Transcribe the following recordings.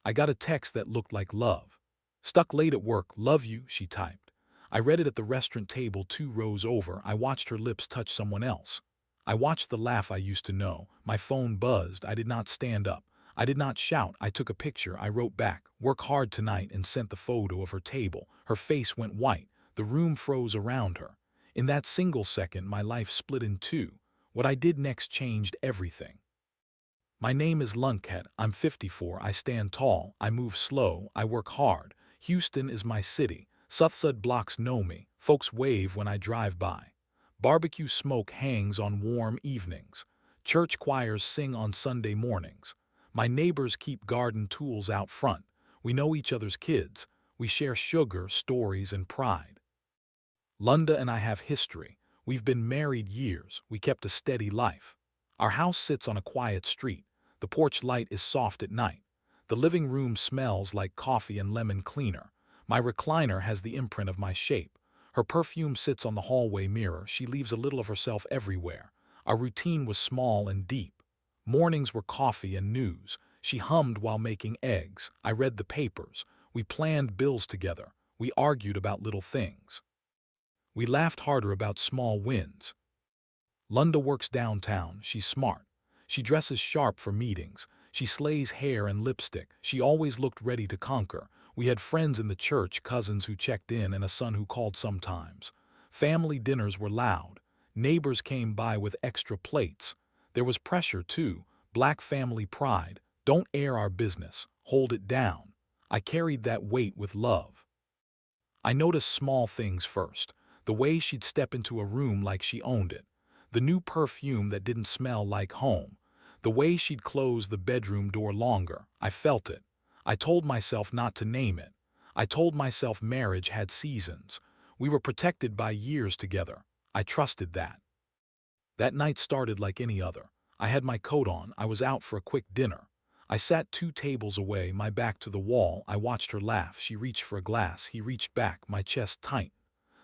I got a text that looked like love. Stuck late at work, love you, she typed. I read it at the restaurant table 2 rows over. I watched her lips touch someone else. I watched the laugh I used to know. My phone buzzed. I did not stand up. I did not shout. I took a picture. I wrote back, work hard tonight, and sent the photo of her table. Her face went white. The room froze around her. In that single second, my life split in two. What I did next changed everything. My name is Lunkhead. I'm 54. I stand tall. I move slow. I work hard. Houston is my city. Southside blocks know me. Folks wave when I drive by. Barbecue smoke hangs on warm evenings. Church choirs sing on Sunday mornings. My neighbors keep garden tools out front. We know each other's kids. We share sugar, stories, and pride. Lunda and I have history. We've been married years. We kept a steady life. Our house sits on a quiet street. The porch light is soft at night. The living room smells like coffee and lemon cleaner. My recliner has the imprint of my shape. Her perfume sits on the hallway mirror. She leaves a little of herself everywhere. Our routine was small and deep. Mornings were coffee and news. She hummed while making eggs. I read the papers. We planned bills together. We argued about little things. We laughed harder about small wins. Lunda works downtown. She's smart. She dresses sharp for meetings. She slays hair and lipstick. She always looked ready to conquer. We had friends in the church, cousins who checked in, and a son who called sometimes. Family dinners were loud. Neighbors came by with extra plates. There was pressure, too. Black family pride. Don't air our business. Hold it down. I carried that weight with love. I noticed small things first. The way she'd step into a room like she owned it. The new perfume that didn't smell like home. The way she'd close the bedroom door longer. I felt it. I told myself not to name it. I told myself marriage had seasons. We were protected by years together. I trusted that. That night started like any other. I had my coat on. I was out for a quick dinner. I sat 2 tables away, my back to the wall. I watched her laugh. She reached for a glass. He reached back, my chest tight.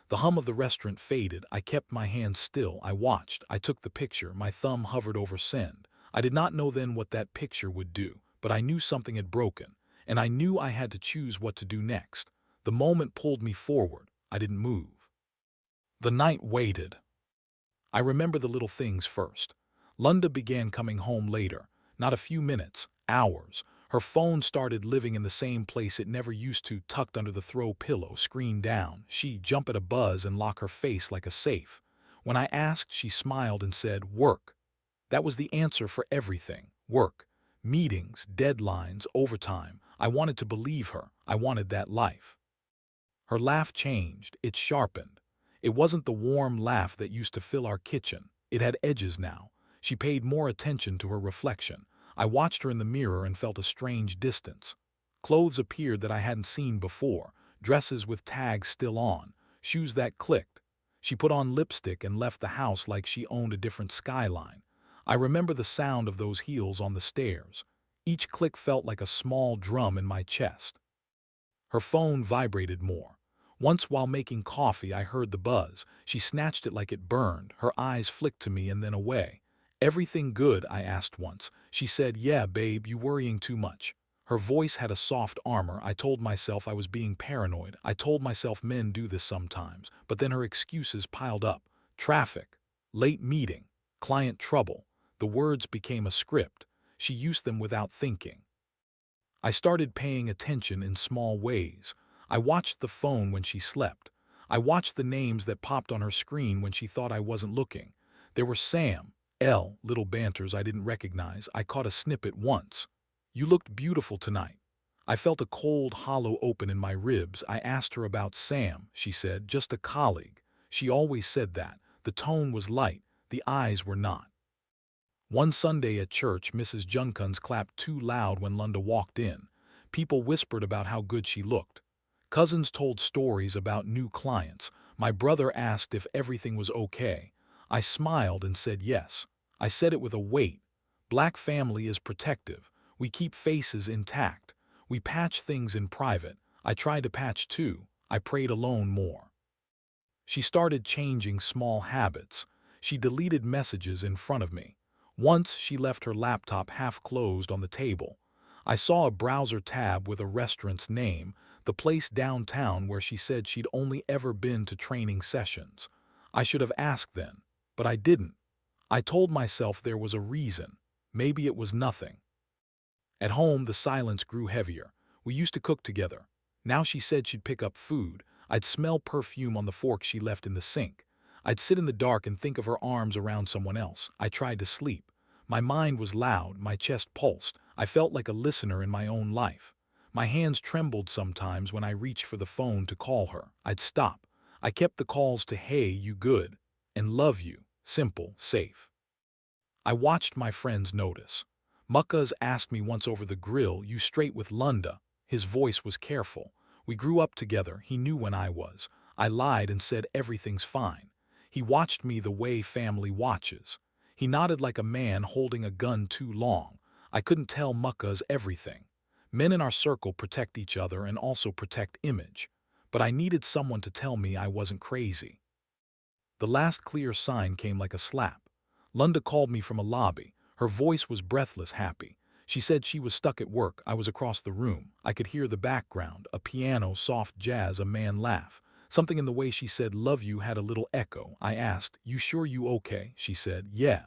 The hum of the restaurant faded. I kept my hands still. I watched. I took the picture. My thumb hovered over send. I did not know then what that picture would do, but I knew something had broken, and I knew I had to choose what to do next. The moment pulled me forward. I didn't move. The night waited. I remember the little things first. Lunda began coming home later. Not a few minutes, hours. Her phone started living in the same place it never used to, tucked under the throw pillow, screen down. She'd jump at a buzz and lock her face like a safe. When I asked, she smiled and said, work. That was the answer for everything. Work. Meetings, deadlines, overtime. I wanted to believe her. I wanted that life. Her laugh changed. It sharpened. It wasn't the warm laugh that used to fill our kitchen. It had edges now. She paid more attention to her reflection. I watched her in the mirror and felt a strange distance. Clothes appeared that I hadn't seen before, dresses with tags still on, shoes that clicked. She put on lipstick and left the house like she owned a different skyline. I remember the sound of those heels on the stairs. Each click felt like a small drum in my chest. Her phone vibrated more. Once while making coffee, I heard the buzz. She snatched it like it burned. Her eyes flicked to me and then away. Everything good? I asked once. She said, yeah, babe, you worrying too much. Her voice had a soft armor. I told myself I was being paranoid. I told myself men do this sometimes. But then her excuses piled up. Traffic, late meeting, client trouble. The words became a script. She used them without thinking. I started paying attention in small ways. I watched the phone when she slept. I watched the names that popped on her screen when she thought I wasn't looking. There were Sam, L, little banters I didn't recognize. I caught a snippet once. You looked beautiful tonight. I felt a cold, hollow open in my ribs. I asked her about Sam. She said, just a colleague. She always said that. The tone was light. The eyes were not. One Sunday at church, Mrs. Junkins clapped too loud when Lunda walked in. People whispered about how good she looked. Cousins told stories about new clients. My brother asked if everything was okay. I smiled and said yes. I said it with a weight. Black family is protective. We keep faces intact. We patch things in private. I tried to patch too. I prayed alone more. She started changing small habits. She deleted messages in front of me. Once she left her laptop half closed on the table. I saw a browser tab with a restaurant's name, the place downtown where she said she'd only ever been to training sessions. I should have asked then, but I didn't. I told myself there was a reason. Maybe it was nothing. At home, the silence grew heavier. We used to cook together. Now she said she'd pick up food. I'd smell perfume on the fork she left in the sink. I'd sit in the dark and think of her arms around someone else. I tried to sleep. My mind was loud, my chest pulsed. I felt like a listener in my own life. My hands trembled sometimes when I reached for the phone to call her. I'd stop. I kept the calls to "Hey, you good?" and "Love you." Simple, safe. I watched my friends notice. Muckas asked me once over the grill, "You straight with Lunda?" His voice was careful. We grew up together, he knew when I was. I lied and said everything's fine. He watched me the way family watches. He nodded like a man holding a gun too long. I couldn't tell Muckas everything. Men in our circle protect each other and also protect image. But I needed someone to tell me I wasn't crazy. The last clear sign came like a slap. Lunda called me from a lobby. Her voice was breathless, happy. She said she was stuck at work. I was across the room. I could hear the background, a piano, soft jazz, a man laugh. Something in the way she said "love you" had a little echo. I asked, "You sure you okay?" She said, "Yeah."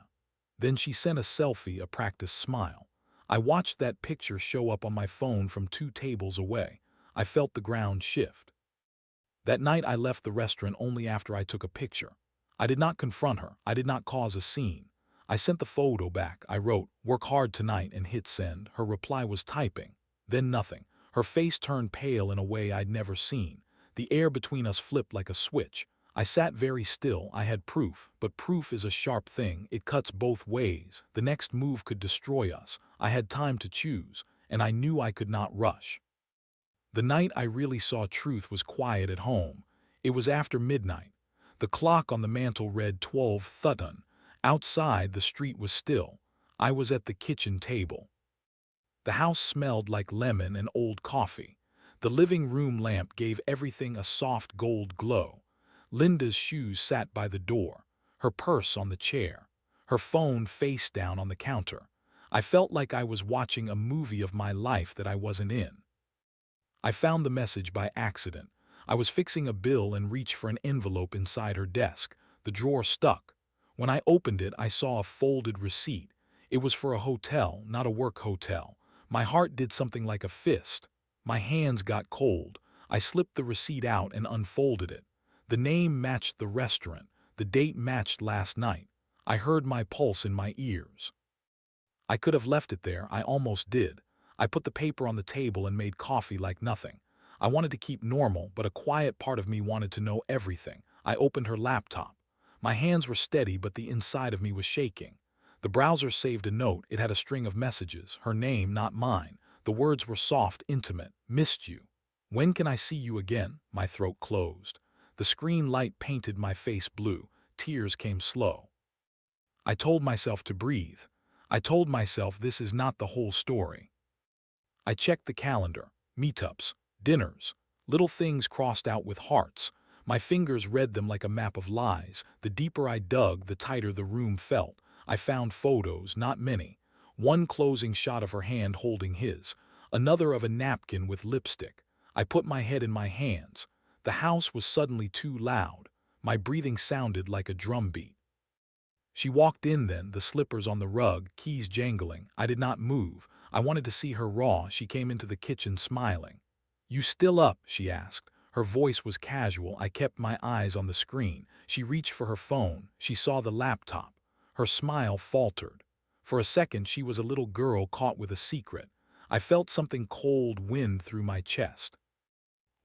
Then she sent a selfie, a practiced smile. I watched that picture show up on my phone from 2 tables away. I felt the ground shift. That night I left the restaurant only after I took a picture. I did not confront her. I did not cause a scene. I sent the photo back. I wrote, "Work hard tonight," and hit send. Her reply was typing. Then nothing. Her face turned pale in a way I'd never seen. The air between us flipped like a switch. I sat very still. I had proof, but proof is a sharp thing. It cuts both ways. The next move could destroy us. I had time to choose, and I knew I could not rush. The night I really saw truth was quiet at home. It was after midnight. The clock on the mantel read 12:30. Outside, the street was still. I was at the kitchen table. The house smelled like lemon and old coffee. The living room lamp gave everything a soft gold glow. Linda's shoes sat by the door, her purse on the chair, her phone face down on the counter. I felt like I was watching a movie of my life that I wasn't in. I found the message by accident. I was fixing a bill and reached for an envelope inside her desk. The drawer stuck. When I opened it, I saw a folded receipt. It was for a hotel, not a work hotel. My heart did something like a fist. My hands got cold. I slipped the receipt out and unfolded it. The name matched the restaurant. The date matched last night. I heard my pulse in my ears. I could have left it there. I almost did. I put the paper on the table and made coffee like nothing. I wanted to keep normal, but a quiet part of me wanted to know everything. I opened her laptop. My hands were steady, but the inside of me was shaking. The browser saved a note. It had a string of messages, her name, not mine. The words were soft, intimate. "Missed you. When can I see you again?" My throat closed. The screen light painted my face blue. Tears came slow. I told myself to breathe. I told myself this is not the whole story. I checked the calendar. Meetups, dinners, little things crossed out with hearts. My fingers read them like a map of lies. The deeper I dug, the tighter the room felt. I found photos, not many. One closing shot of her hand holding his, another of a napkin with lipstick. I put my head in my hands. The house was suddenly too loud. My breathing sounded like a drum beat. She walked in then, the slippers on the rug, keys jangling. I did not move. I wanted to see her raw. She came into the kitchen smiling. "You still up?" she asked. Her voice was casual. I kept my eyes on the screen. She reached for her phone. She saw the laptop. Her smile faltered. For a second, she was a little girl caught with a secret. I felt something cold wind through my chest.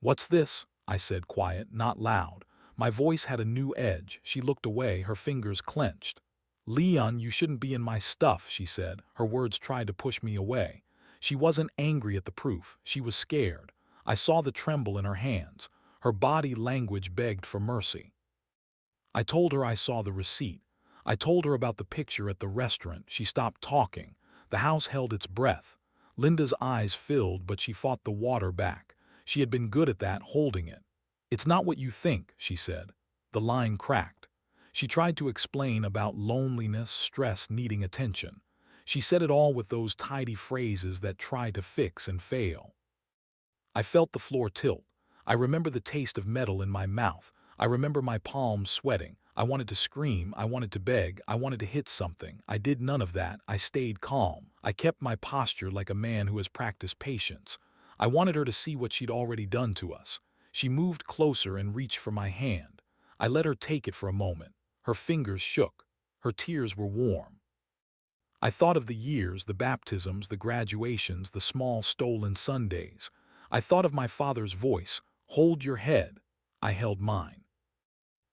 "What's this?" I said, quiet, not loud. My voice had a new edge. She looked away, her fingers clenched. "Leon, you shouldn't be in my stuff," she said. Her words tried to push me away. She wasn't angry at the proof. She was scared. I saw the tremble in her hands. Her body language begged for mercy. I told her I saw the receipt. I told her about the picture at the restaurant. She stopped talking. The house held its breath. Linda's eyes filled, but she fought the water back. She had been good at that, holding it. "It's not what you think," she said. The line cracked. She tried to explain about loneliness, stress, needing attention. She said it all with those tidy phrases that try to fix and fail. I felt the floor tilt. I remember the taste of metal in my mouth. I remember my palms sweating. I wanted to scream. I wanted to beg. I wanted to hit something. I did none of that. I stayed calm. I kept my posture like a man who has practiced patience. I wanted her to see what she'd already done to us. She moved closer and reached for my hand. I let her take it for a moment. Her fingers shook. Her tears were warm. I thought of the years, the baptisms, the graduations, the small stolen Sundays. I thought of my father's voice, "Hold your head." I held mine.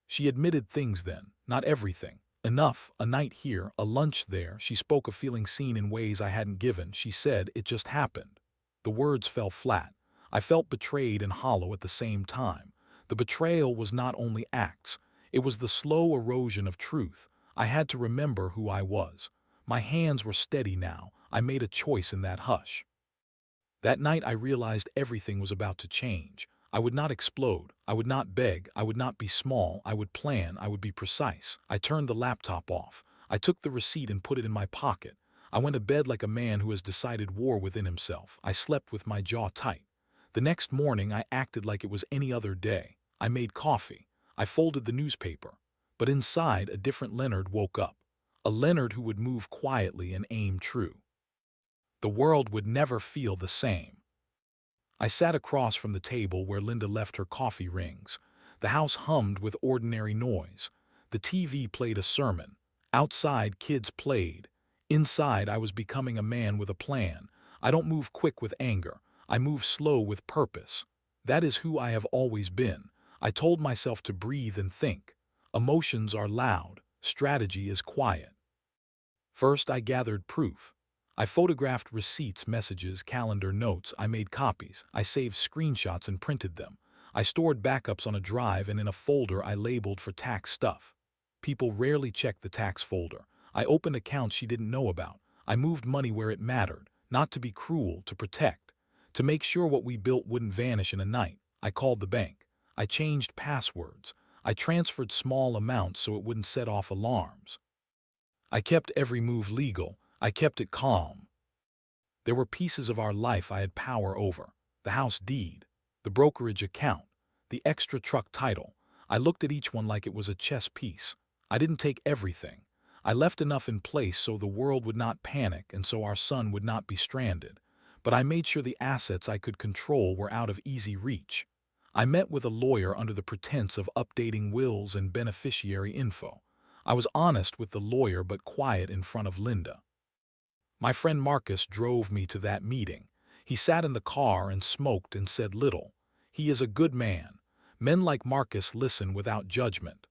She admitted things then, not everything. Enough, a night here, a lunch there. She spoke of feeling seen in ways I hadn't given. She said, "It just happened." The words fell flat. I felt betrayed and hollow at the same time. The betrayal was not only acts, it was the slow erosion of truth. I had to remember who I was. My hands were steady now. I made a choice in that hush. That night I realized everything was about to change. I would not explode. I would not beg. I would not be small. I would plan. I would be precise. I turned the laptop off. I took the receipt and put it in my pocket. I went to bed like a man who has decided war within himself. I slept with my jaw tight. The next morning I acted like it was any other day. I made coffee. I folded the newspaper. But inside, a different Leonard woke up. A Leonard who would move quietly and aim true. The world would never feel the same. I sat across from the table where Linda left her coffee rings. The house hummed with ordinary noise. The TV played a sermon. Outside, kids played. Inside, I was becoming a man with a plan. I don't move quick with anger. I move slow with purpose. That is who I have always been. I told myself to breathe and think. Emotions are loud. Strategy is quiet. First, I gathered proof. I photographed receipts, messages, calendar notes. I made copies. I saved screenshots and printed them. I stored backups on a drive, and in a folder I labeled for tax stuff. People rarely check the tax folder. I opened accounts she didn't know about. I moved money where it mattered, not to be cruel, to protect. To make sure what we built wouldn't vanish in a night, I called the bank. I changed passwords. I transferred small amounts so it wouldn't set off alarms. I kept every move legal. I kept it calm. There were pieces of our life I had power over. The house deed, the brokerage account, the extra truck title. I looked at each one like it was a chess piece. I didn't take everything. I left enough in place so the world would not panic and so our son would not be stranded. But I made sure the assets I could control were out of easy reach. I met with a lawyer under the pretense of updating wills and beneficiary info. I was honest with the lawyer but quiet in front of Linda. My friend Marcus drove me to that meeting. He sat in the car and smoked and said little. He is a good man. Men like Marcus listen without judgment.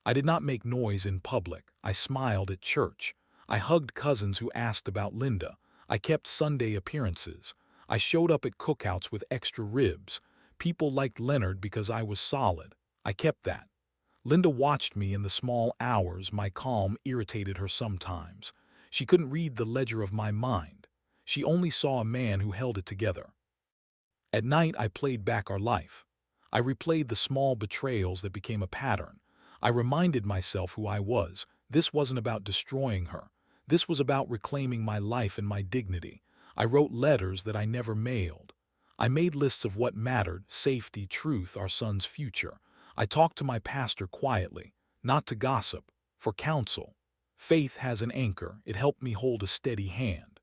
I did not make noise in public. I smiled at church. I hugged cousins who asked about Linda. I kept Sunday appearances. I showed up at cookouts with extra ribs. People liked Leonard because I was solid. I kept that. Linda watched me in the small hours. My calm irritated her sometimes. She couldn't read the ledger of my mind. She only saw a man who held it together. At night, I played back our life. I replayed the small betrayals that became a pattern. I reminded myself who I was. This wasn't about destroying her. This was about reclaiming my life and my dignity. I wrote letters that I never mailed. I made lists of what mattered: safety, truth, our son's future. I talked to my pastor quietly, not to gossip, for counsel. Faith has an anchor. It helped me hold a steady hand.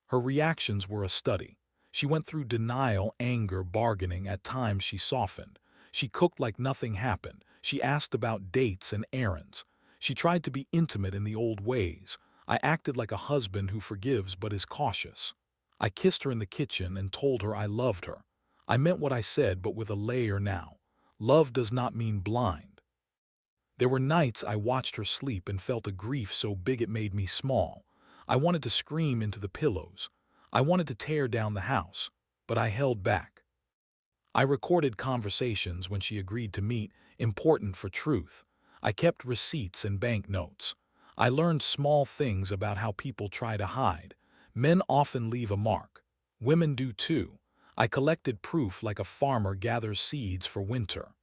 Her reactions were a study. She went through denial, anger, bargaining. At times she softened. She cooked like nothing happened. She asked about dates and errands. She tried to be intimate in the old ways. I acted like a husband who forgives but is cautious. I kissed her in the kitchen and told her I loved her. I meant what I said, but with a layer now. Love does not mean blind. There were nights I watched her sleep and felt a grief so big it made me small. I wanted to scream into the pillows. I wanted to tear down the house, but I held back. I recorded conversations when she agreed to meet, important for truth. I kept receipts and bank notes. I learned small things about how people try to hide. Men often leave a mark. Women do too. I collected proof like a farmer gathers seeds for winter.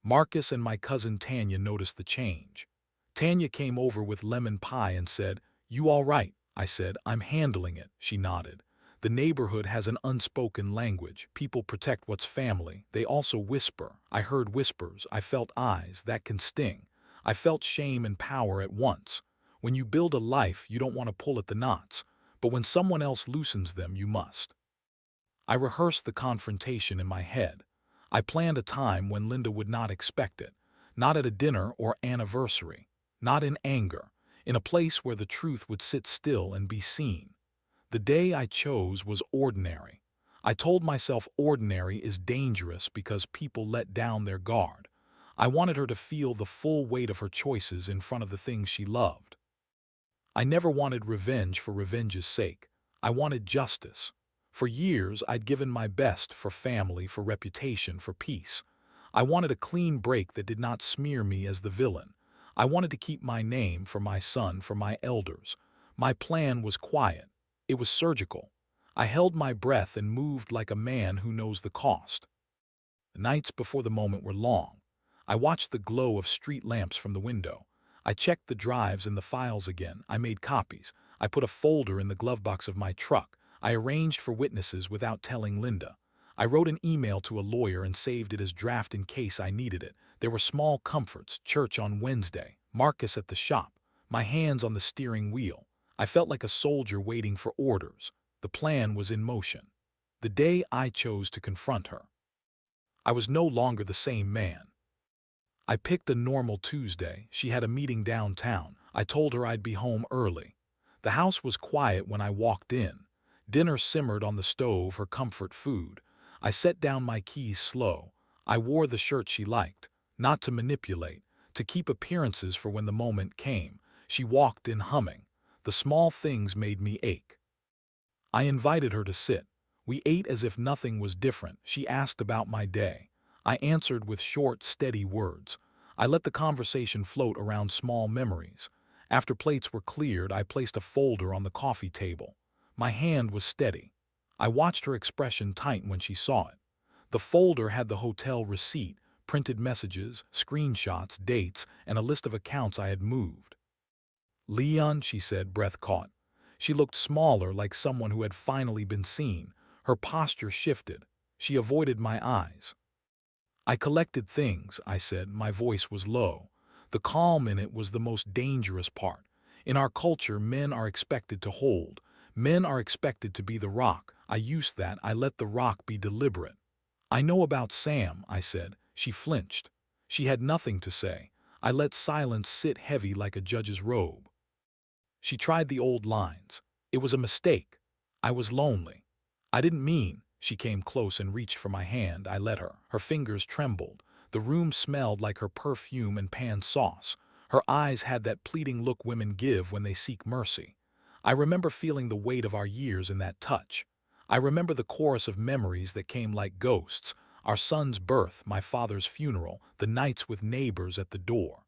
Marcus and my cousin Tanya noticed the change. Tanya came over with lemon pie and said, "You all right?" I said. "I'm handling it," she nodded. "The neighborhood has an unspoken language. People protect what's family. They also whisper. I heard whispers. I felt eyes. That can sting. I felt shame and power at once. When you build a life, you don't want to pull at the knots. But when someone else loosens them, you must." I rehearsed the confrontation in my head. I planned a time when Linda would not expect it. Not at a dinner or anniversary. Not in anger. In a place where the truth would sit still and be seen. The day I chose was ordinary. I told myself ordinary is dangerous because people let down their guard. I wanted her to feel the full weight of her choices in front of the things she loved. I never wanted revenge for revenge's sake. I wanted justice. For years, I'd given my best for family, for reputation, for peace. I wanted a clean break that did not smear me as the villain. I wanted to keep my name for my son, for my elders. My plan was quiet. It was surgical. I held my breath and moved like a man who knows the cost. The nights before the moment were long. I watched the glow of street lamps from the window. I checked the drives and the files again. I made copies. I put a folder in the glove box of my truck. I arranged for witnesses without telling Linda. I wrote an email to a lawyer and saved it as draft in case I needed it. There were small comforts: church on Wednesday, Marcus at the shop, my hands on the steering wheel. I felt like a soldier waiting for orders. The plan was in motion. The day I chose to confront her, I was no longer the same man. I picked a normal Tuesday. She had a meeting downtown. I told her I'd be home early. The house was quiet when I walked in. Dinner simmered on the stove, her comfort food. I set down my keys slow. I wore the shirt she liked, not to manipulate, to keep appearances for when the moment came. She walked in humming. The small things made me ache. I invited her to sit. We ate as if nothing was different. She asked about my day. I answered with short, steady words. I let the conversation float around small memories. After plates were cleared, I placed a folder on the coffee table. My hand was steady. I watched her expression tighten when she saw it. The folder had the hotel receipt, printed messages, screenshots, dates, and a list of accounts I had moved. "Leon," she said, breath caught. She looked smaller, like someone who had finally been seen. Her posture shifted. She avoided my eyes. "I collected things," I said. My voice was low. The calm in it was the most dangerous part. In our culture, men are expected to hold. Men are expected to be the rock. I used that. I let the rock be deliberate. "I know about Sam," I said. She flinched. She had nothing to say. I let silence sit heavy like a judge's robe. She tried the old lines. "It was a mistake. I was lonely. I didn't mean." She came close and reached for my hand. I let her. Her fingers trembled. The room smelled like her perfume and pan sauce. Her eyes had that pleading look women give when they seek mercy. I remember feeling the weight of our years in that touch. I remember the chorus of memories that came like ghosts. Our son's birth, my father's funeral, the nights with neighbors at the door.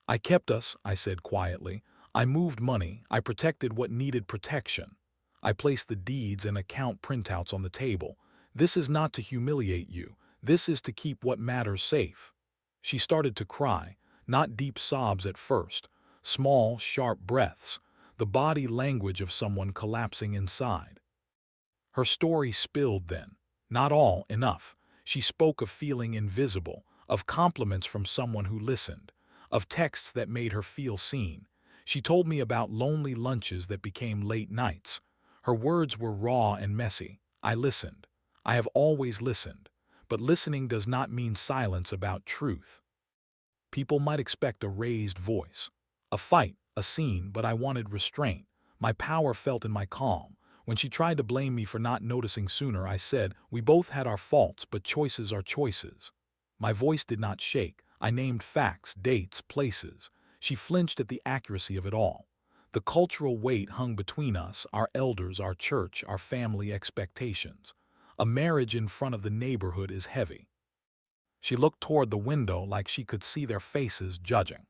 "I kept us," I said quietly. "I moved money. I protected what needed protection. I placed the deeds and account printouts on the table. This is not to humiliate you. This is to keep what matters safe." She started to cry, not deep sobs at first, small, sharp breaths, the body language of someone collapsing inside. Her story spilled then. Not all, enough. She spoke of feeling invisible, of compliments from someone who listened, of texts that made her feel seen. She told me about lonely lunches that became late nights. Her words were raw and messy. I listened. I have always listened. But listening does not mean silence about truth. People might expect a raised voice, a fight, a scene, but I wanted restraint. My power felt in my calm. When she tried to blame me for not noticing sooner, I said, "We both had our faults, but choices are choices." My voice did not shake. I named facts, dates, places. She flinched at the accuracy of it all. The cultural weight hung between us, our elders, our church, our family expectations. A marriage in front of the neighborhood is heavy. She looked toward the window like she could see their faces judging.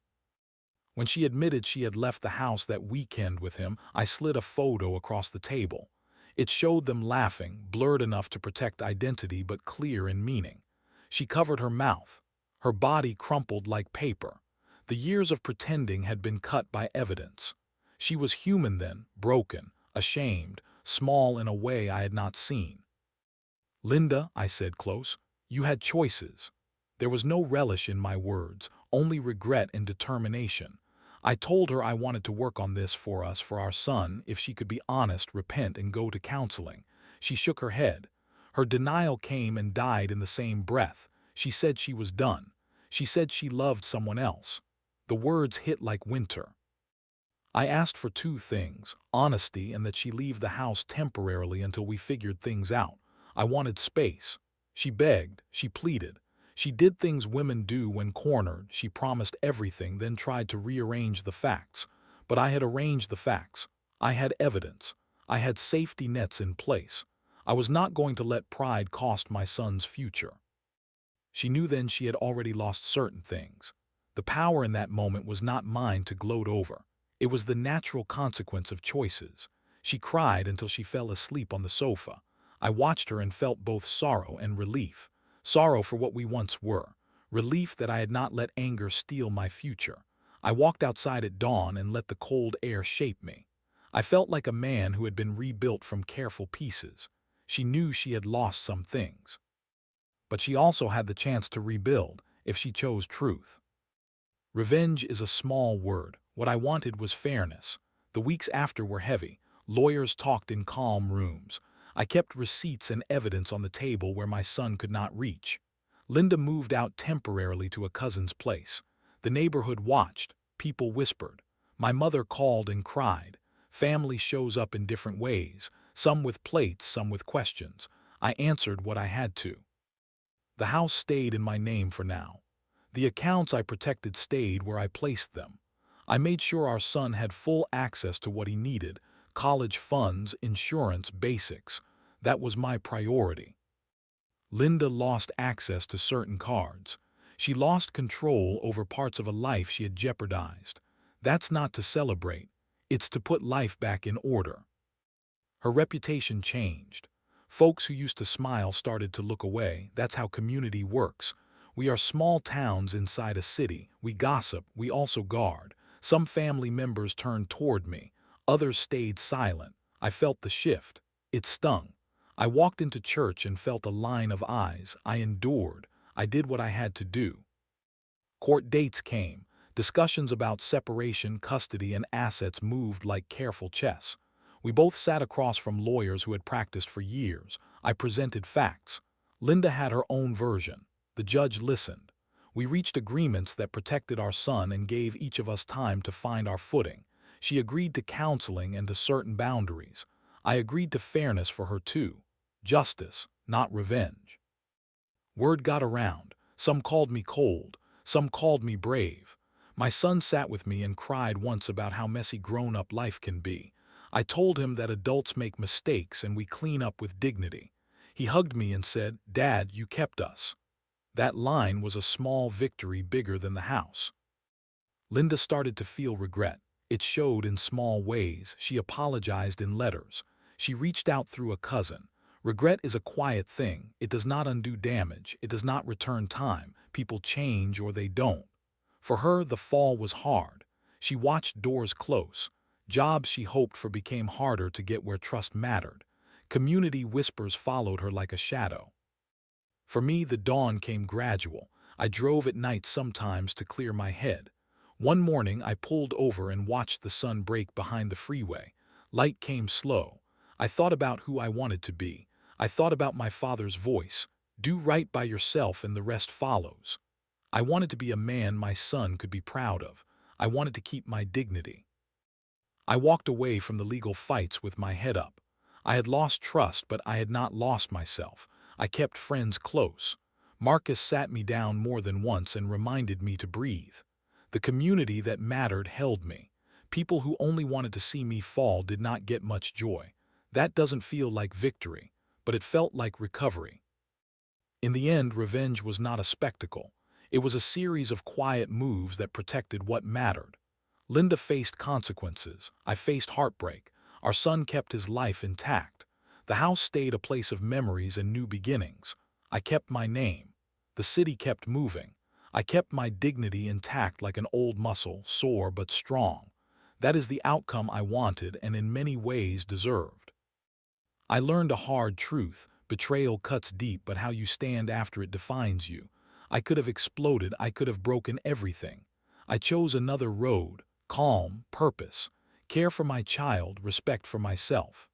When she admitted she had left the house that weekend with him, I slid a photo across the table. It showed them laughing, blurred enough to protect identity but clear in meaning. She covered her mouth. Her body crumpled like paper. The years of pretending had been cut by evidence. She was human then, broken, ashamed, small in a way I had not seen. "Linda," I said close, "you had choices." There was no relish in my words, only regret and determination. I told her I wanted to work on this for us, for our son, if she could be honest, repent, and go to counseling. She shook her head. Her denial came and died in the same breath. She said she was done. She said she loved someone else. The words hit like winter. I asked for two things: honesty and that she leave the house temporarily until we figured things out. I wanted space. She begged, she pleaded. She did things women do when cornered. She promised everything, then tried to rearrange the facts. But I had arranged the facts. I had evidence. I had safety nets in place. I was not going to let pride cost my son's future. She knew then she had already lost certain things. The power in that moment was not mine to gloat over. It was the natural consequence of choices. She cried until she fell asleep on the sofa. I watched her and felt both sorrow and relief. Sorrow for what we once were. Relief that I had not let anger steal my future. I walked outside at dawn and let the cold air shape me. I felt like a man who had been rebuilt from careful pieces. She knew she had lost some things. But she also had the chance to rebuild, if she chose truth. Revenge is a small word. What I wanted was fairness. The weeks after were heavy. Lawyers talked in calm rooms. I kept receipts and evidence on the table where my son could not reach. Linda moved out temporarily to a cousin's place. The neighborhood watched. People whispered. My mother called and cried. Family shows up in different ways, some with plates, some with questions. I answered what I had to. The house stayed in my name for now. The accounts I protected stayed where I placed them. I made sure our son had full access to what he needed: college funds, insurance, basics. That was my priority. Linda lost access to certain cards. She lost control over parts of a life she had jeopardized. That's not to celebrate. It's to put life back in order. Her reputation changed. Folks who used to smile started to look away. That's how community works. We are small towns inside a city. We gossip, we also guard. Some family members turned toward me. Others stayed silent. I felt the shift. It stung. I walked into church and felt a line of eyes. I endured. I did what I had to do. Court dates came. Discussions about separation, custody, and assets moved like careful chess. We both sat across from lawyers who had practiced for years. I presented facts. Linda had her own version. The judge listened. We reached agreements that protected our son and gave each of us time to find our footing. She agreed to counseling and to certain boundaries. I agreed to fairness for her too. Justice, not revenge. Word got around. Some called me cold. Some called me brave. My son sat with me and cried once about how messy grown-up life can be. I told him that adults make mistakes and we clean up with dignity. He hugged me and said, "Dad, you kept us." That line was a small victory bigger than the house. Linda started to feel regret. It showed in small ways. She apologized in letters. She reached out through a cousin. Regret is a quiet thing. It does not undo damage. It does not return time. People change or they don't. For her, the fall was hard. She watched doors close. Jobs she hoped for became harder to get where trust mattered. Community whispers followed her like a shadow. For me, the dawn came gradual. I drove at night sometimes to clear my head. One morning, I pulled over and watched the sun break behind the freeway. Light came slow. I thought about who I wanted to be. I thought about my father's voice. Do right by yourself and the rest follows. I wanted to be a man my son could be proud of. I wanted to keep my dignity. I walked away from the legal fights with my head up. I had lost trust, but I had not lost myself. I kept friends close. Marcus sat me down more than once and reminded me to breathe. The community that mattered held me. People who only wanted to see me fall did not get much joy. That doesn't feel like victory, but it felt like recovery. In the end, revenge was not a spectacle. It was a series of quiet moves that protected what mattered. Linda faced consequences. I faced heartbreak. Our son kept his life intact. The house stayed a place of memories and new beginnings. I kept my name. The city kept moving. I kept my dignity intact like an old muscle, sore but strong. That is the outcome I wanted and in many ways deserved. I learned a hard truth. Betrayal cuts deep, but how you stand after it defines you. I could have exploded. I could have broken everything. I chose another road: calm, purpose, care for my child, respect for myself.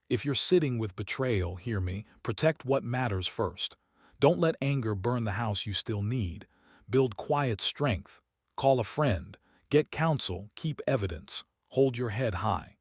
If you're sitting with betrayal, hear me, protect what matters first. Don't let anger burn the house you still need. Build quiet strength. Call a friend. Get counsel. Keep evidence. Hold your head high.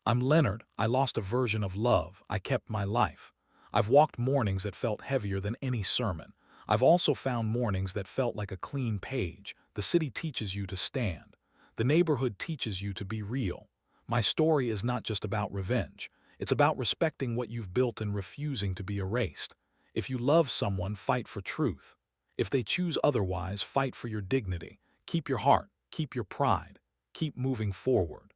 I'm Leonard. I lost a version of love. I kept my life. I've walked mornings that felt heavier than any sermon. I've also found mornings that felt like a clean page. The city teaches you to stand. The neighborhood teaches you to be real. My story is not just about revenge. It's about respecting what you've built and refusing to be erased. If you love someone, fight for truth. If they choose otherwise, fight for your dignity. Keep your heart. Keep your pride. Keep moving forward.